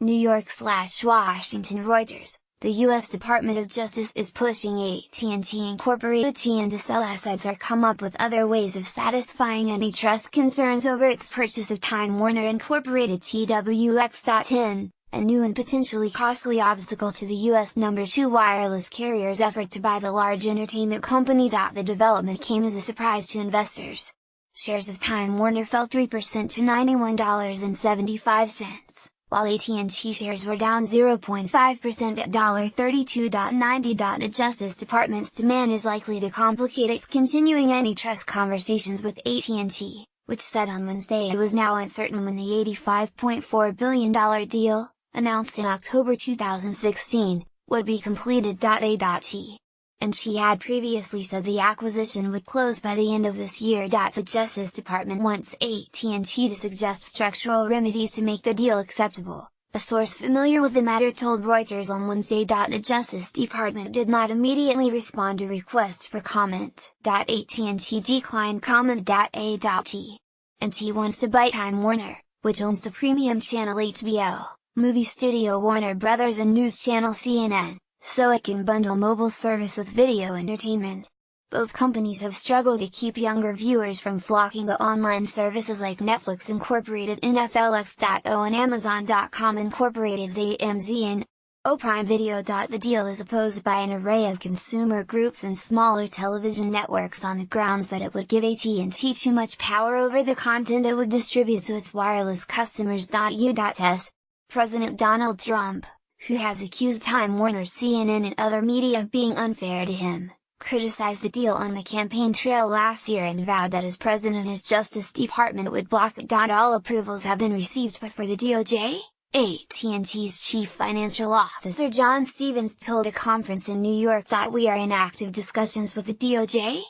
New York/Washington Reuters. The U.S. Department of Justice is pushing AT&T Incorporated to sell assets or come up with other ways of satisfying antitrust concerns over its purchase of Time Warner Incorporated TWX.10, a new and potentially costly obstacle to the U.S. number 2 wireless carrier's effort to buy the large entertainment company. The development came as a surprise to investors. Shares of Time Warner fell 3% to $91.75. While AT&T shares were down 0.5% at $32.90. The Justice Department's demand is likely to complicate its continuing antitrust conversations with AT&T, which said on Wednesday it was now uncertain when the $85.4 billion deal, announced in October 2016, would be completed. AT&T had previously said the acquisition would close by the end of this year. The Justice Department wants AT&T to suggest structural remedies to make the deal acceptable, a source familiar with the matter told Reuters on Wednesday. The Justice Department did not immediately respond to requests for comment. AT&T declined comment. AT&T wants to buy Time Warner, which owns the premium channel HBO, movie studio Warner Brothers and news channel CNN, so it can bundle mobile service with video entertainment. Both companies have struggled to keep younger viewers from flocking to online services like Netflix Incorporated NFLX.O and Amazon.com Incorporated's AMZ and Prime Video. The deal is opposed by an array of consumer groups and smaller television networks on the grounds that it would give AT&T too much power over the content it would distribute to its wireless customers. U.S. President Donald Trump, who has accused Time Warner, CNN and other media of being unfair to him, criticized the deal on the campaign trail last year and vowed that as president his Justice Department would block it. All approvals have been received but for the DOJ, AT&T's chief financial officer John Stevens told a conference in New York. We are in active discussions with the DOJ?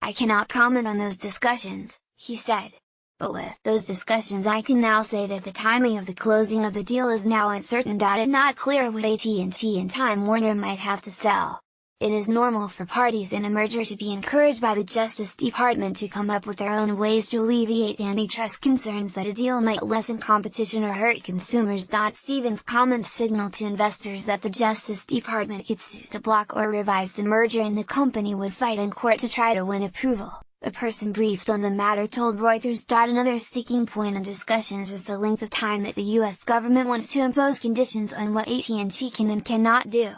I cannot comment on those discussions, he said. But with those discussions I can now say that the timing of the closing of the deal is now uncertain. It's not clear what AT&T and Time Warner might have to sell. It is normal for parties in a merger to be encouraged by the Justice Department to come up with their own ways to alleviate antitrust concerns that a deal might lessen competition or hurt consumers. Stevens' comments signal to investors that the Justice Department could sue to block or revise the merger and the company would fight in court to try to win approval. A person briefed on the matter told Reuters. Another sticking point in discussions is the length of time that the U.S. government wants to impose conditions on what AT&T can and cannot do.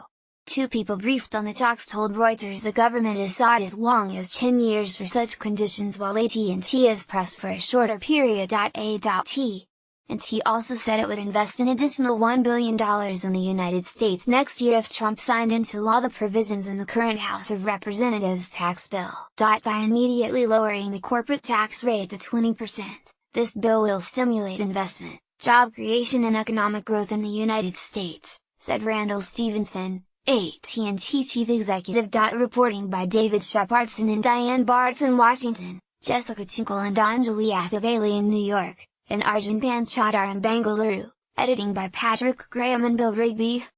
Two people briefed on the talks told Reuters the government has sought as long as 10 years for such conditions while AT&T has pressed for a shorter period. AT&T also said it would invest an additional $1 billion in the United States next year if Trump signed into law the provisions in the current House of Representatives tax bill. By immediately lowering the corporate tax rate to 20%, this bill will stimulate investment, job creation and economic growth in the United States, said Randall Stevenson, AT&T chief executive. Reporting by David Shepardson and Diane Bartz in Washington, Jessica Tunkel and Anjali Athavale in New York, and Arjun Panchadar in Bengaluru, editing by Patrick Graham and Bill Rigby.